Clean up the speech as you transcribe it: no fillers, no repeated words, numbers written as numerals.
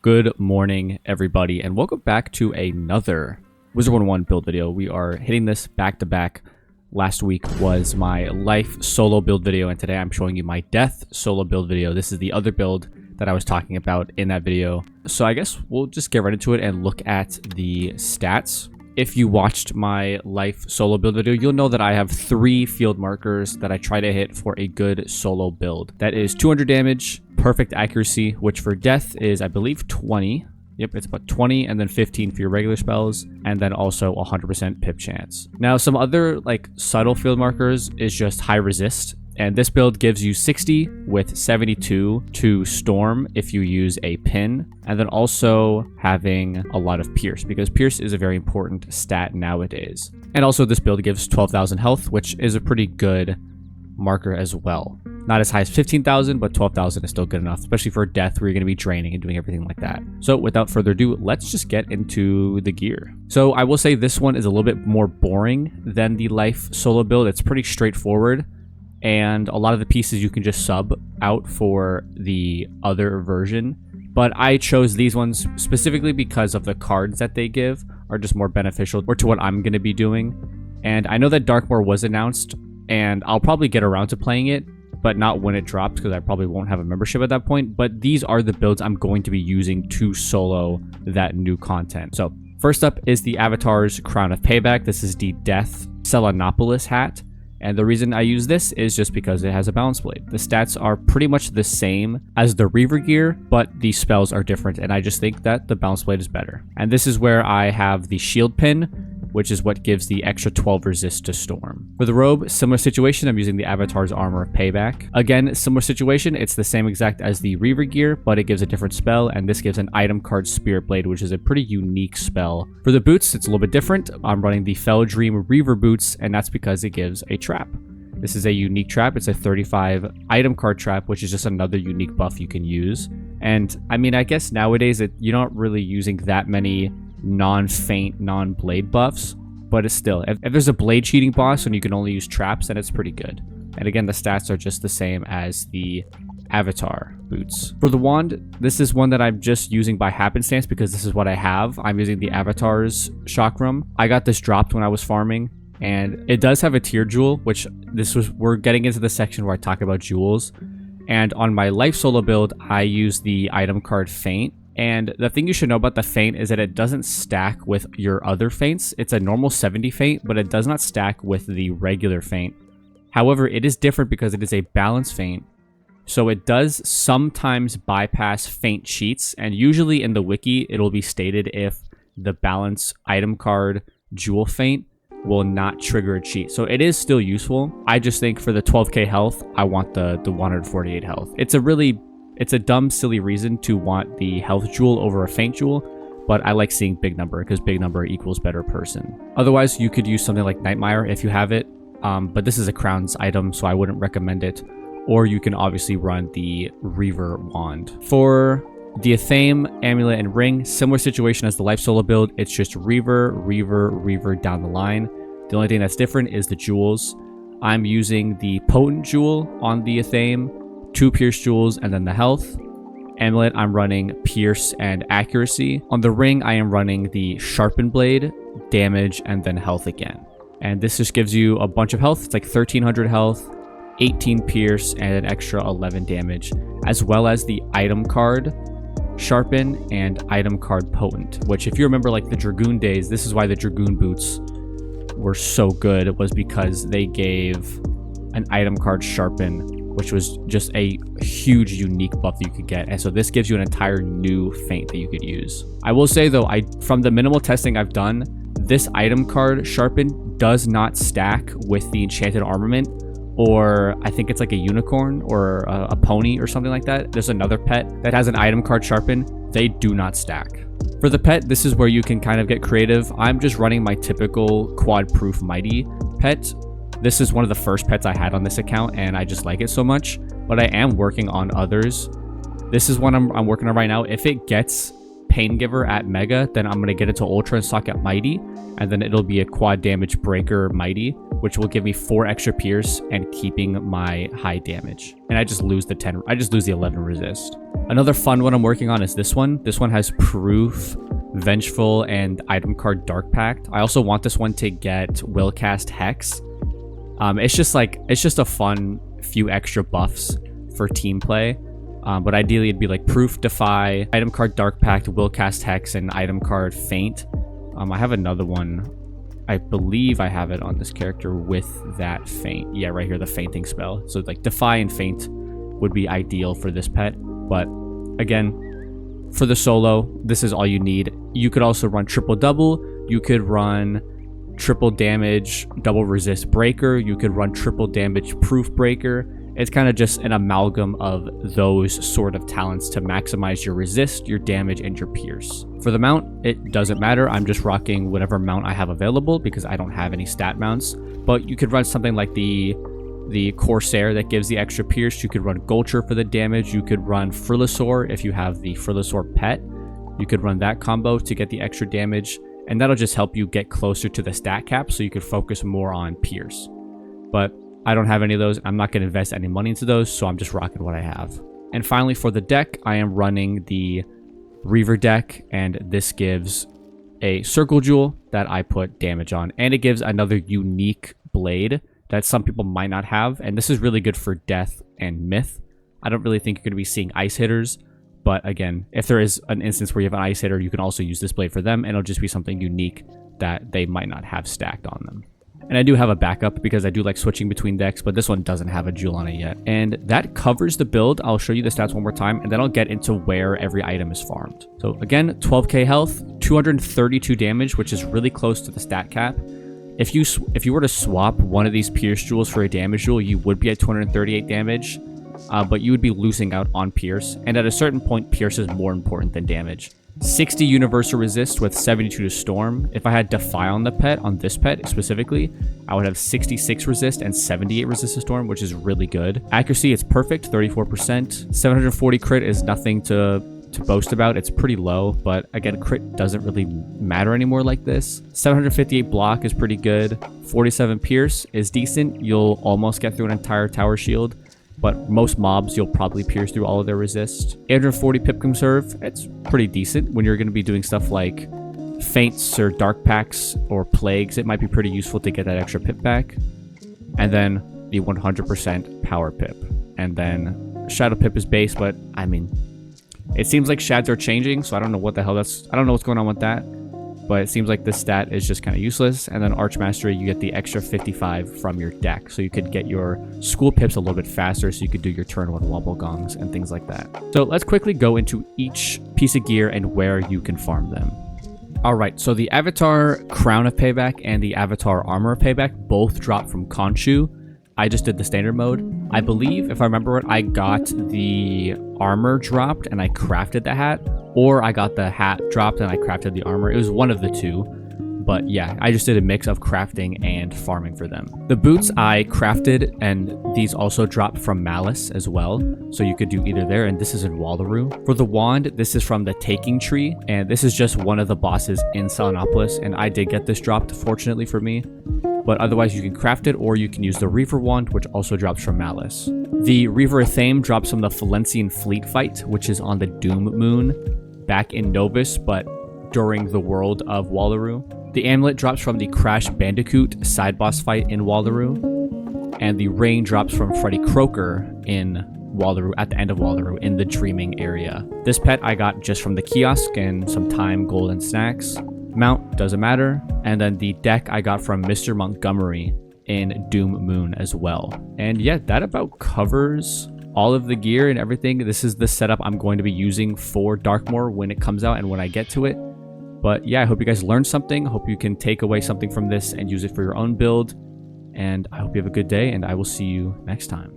Good morning, everybody, and welcome back to another Wizard101 build video. We are hitting this back to back. Last week was my life solo build video, and today I'm showing you my death solo build video. This is the other build that I was talking about in that video. So I guess we'll just get right into it and look at the stats. If you watched my life solo build video, you'll know that I have 3 field markers that I try to hit for a good solo build. That is 200 damage, perfect accuracy, which for death is, I believe, 20. Yep, it's about 20, and then 15 for your regular spells, and then also 100% pip chance. Now, some other subtle field markers is just high resist. And this build gives you 60 with 72 to storm if you use a pin, and then also having a lot of pierce, because pierce is a very important stat nowadays. And also this build gives 12,000 health, which is a pretty good marker as well. Not as high as 15,000, but 12,000 is still good enough, especially for death where you're going to be draining and doing everything like that. So without further ado, let's just get into the gear. So I will say this one is a little bit more boring than the life solo build. It's pretty straightforward. And a lot of the pieces you can just sub out for the other version. But I chose these ones specifically because of the cards that they give are just more beneficial or to what I'm going to be doing. And I know that Darkmoor was announced, and I'll probably get around to playing it, but not when it drops because I probably won't have a membership at that point. But these are the builds I'm going to be using to solo that new content. So first up is the Avatar's Crown of Payback. This is the Death Selenopolis hat. And the reason I use this is just because it has a balance blade. The stats are pretty much the same as the Reaver gear, but the spells are different, and I just think that the balance blade is better. And this is where I have the shield pin, which is what gives the extra 12 resist to storm. For the robe, similar situation, I'm using the Avatar's Armor of Payback. Again, similar situation, it's the same exact as the Reaver gear, but it gives a different spell, and this gives an item card Spirit Blade, which is a pretty unique spell. For the boots, it's a little bit different. I'm running the Fell Dream Reaver boots, and that's because it gives a trap. This is a unique trap. It's a 35 item card trap, which is just another unique buff you can use. And I mean, I guess nowadays you're not really using that many non-feint, non-blade buffs, but it's still, if there's a blade cheating boss and you can only use traps, then it's pretty good. And again, the stats are just the same as the Avatar boots. For the wand, this is one that I'm just using by happenstance because this is what I have. I'm using the Avatar's Chakram. I got this dropped when I was farming, and it does have a tier jewel, which we're getting into the section where I talk about jewels. And on my life solo build, I use the item card Feint. And the thing you should know about the feint is that it doesn't stack with your other feints. It's a normal 70 feint, but it does not stack with the regular feint. However, it is different because it is a balance feint. So it does sometimes bypass feint cheats, and usually in the wiki, it'll be stated if the balance item card jewel feint will not trigger a cheat. So it is still useful. I just think for the 12k health, I want the 148 health. It's a dumb, silly reason to want the health jewel over a feint jewel, but I like seeing big number because big number equals better person. Otherwise, you could use something like Nightmire if you have it, but this is a Crown's item, so I wouldn't recommend it. Or you can obviously run the Reaver wand. For the Athame, Amulet, and Ring, similar situation as the Life Solo build. It's just Reaver, Reaver, Reaver down the line. The only thing that's different is the jewels. I'm using the Potent Jewel on the Athame, 2 Pierce Jewels, and then the health. Amulet, I'm running Pierce and Accuracy. On the Ring, I am running the Sharpen Blade, Damage, and then health again. And this just gives you a bunch of health. It's like 1300 health, 18 Pierce, and an extra 11 damage, as well as the item card Sharpen and item card Potent, which if you remember like the Dragoon days, this is why the Dragoon boots were so good. It was because they gave an item card Sharpen, which was just a huge unique buff that you could get. And so this gives you an entire new feint that you could use. I will say though, from the minimal testing I've done, this item card Sharpen does not stack with the enchanted armament, or I think it's like a unicorn or a pony or something like that. There's another pet that has an item card Sharpen. They do not stack. For the pet, this is where you can kind of get creative. I'm just running my typical quad proof mighty pet. This is one of the first pets I had on this account, and I just like it so much, but I am working on others. This is one I'm working on right now. If it gets Pain Giver at Mega, then I'm going to get it to Ultra and stock at Mighty, and then it'll be a quad damage breaker Mighty, which will give me 4 extra pierce and keeping my high damage. And I just lose the 11 resist. Another fun one I'm working on is this one. This one has Proof, Vengeful, and item card Dark Pact. I also want this one to get Willcast Hex. It's just a fun few extra buffs for team play. But ideally it'd be like Proof, Defy, item card Dark Pact, Willcast Hex, and item card Feint. I have another one. I believe I have it on this character with that Feint. Yeah, right here, the Feinting spell. So like Defy and Feint would be ideal for this pet. But again, for the solo, this is all you need. You could also run triple double. You could run triple damage, double resist breaker. You could run triple damage proof breaker. It's kind of just an amalgam of those sort of talents to maximize your resist, your damage, and your pierce. For the mount, it doesn't matter. I'm just rocking whatever mount I have available because I don't have any stat mounts. But you could run something like the Corsair that gives the extra pierce. You could run Gulcher for the damage. You could run Frillasaur if you have the Frillasaur pet. You could run that combo to get the extra damage. And that'll just help you get closer to the stat cap so you could focus more on pierce. But I don't have any of those. I'm not going to invest any money into those, so I'm just rocking what I have. And finally, for the deck, I am running the Reaver deck, and this gives a Circle Jewel that I put damage on. And it gives another unique blade that some people might not have, and this is really good for Death and Myth. I don't really think you're going to be seeing Ice hitters, but again, if there is an instance where you have an Ice hitter, you can also use this blade for them, and it'll just be something unique that they might not have stacked on them. And I do have a backup because I do like switching between decks, but this one doesn't have a jewel on it yet. And that covers the build. I'll show you the stats one more time, and then I'll get into where every item is farmed. So again, 12k health, 232 damage, which is really close to the stat cap. If you were to swap one of these Pierce Jewels for a damage jewel, you would be at 238 damage, but you would be losing out on Pierce. And at a certain point, Pierce is more important than damage. 60 Universal Resist with 72 to Storm. If I had Defy on the pet, on this pet specifically, I would have 66 Resist and 78 Resist to Storm, which is really good. Accuracy, it's perfect, 34%. 740 crit is nothing to boast about. It's pretty low, but again, crit doesn't really matter anymore like this. 758 block is pretty good. 47 Pierce is decent. You'll almost get through an entire tower shield, but most mobs you'll probably pierce through all of their resist. 840 pip conserve, it's pretty decent when you're going to be doing stuff like feints or dark packs or plagues. It might be pretty useful to get that extra pip back. And then the 100% power pip. And then shadow pip is base, but I mean, it seems like shads are changing, so I don't know what the hell I don't know what's going on with that. But it seems like this stat is just kind of useless. And then Arch Mastery, you get the extra 55 from your deck. So you could get your school pips a little bit faster, so you could do your turn 1 wobble gongs and things like that. So let's quickly go into each piece of gear and where you can farm them. Alright, so the Avatar Crown of Payback and the Avatar Armor of Payback both drop from Khonshu. I just did the standard mode. I believe, if I remember it, I got the armor dropped and I crafted the hat, or I got the hat dropped and I crafted the armor. It was one of the two, but yeah, I just did a mix of crafting and farming for them. The boots I crafted, and these also dropped from Malice as well, so you could do either there, and this is in Wallaroo. For the wand, this is from the Taking Tree, and this is just one of the bosses in Selenopolis, and I did get this dropped, fortunately for me. But otherwise you can craft it, or you can use the Reaver wand, which also drops from Malice. The Reaver Thame drops from the Valencian Fleet fight, which is on the Doom Moon back in Novus, but during the world of Wallaroo. The amulet drops from the Crash Bandicoot side boss fight in Wallaroo. And the rain drops from Freddy Croker in Wallaroo, at the end of Wallaroo, in the Dreaming area. This pet I got just from the kiosk and some time, gold, and snacks. Mount doesn't matter. And then the deck I got from Mr. Montgomery in Doom Moon as well. And yeah, that about covers all of the gear and everything. This is the setup I'm going to be using for Darkmoor when it comes out and when I get to it. But yeah, I hope you guys learned something. Hope you can take away something from this and use it for your own build. And I hope you have a good day, and I will see you next time.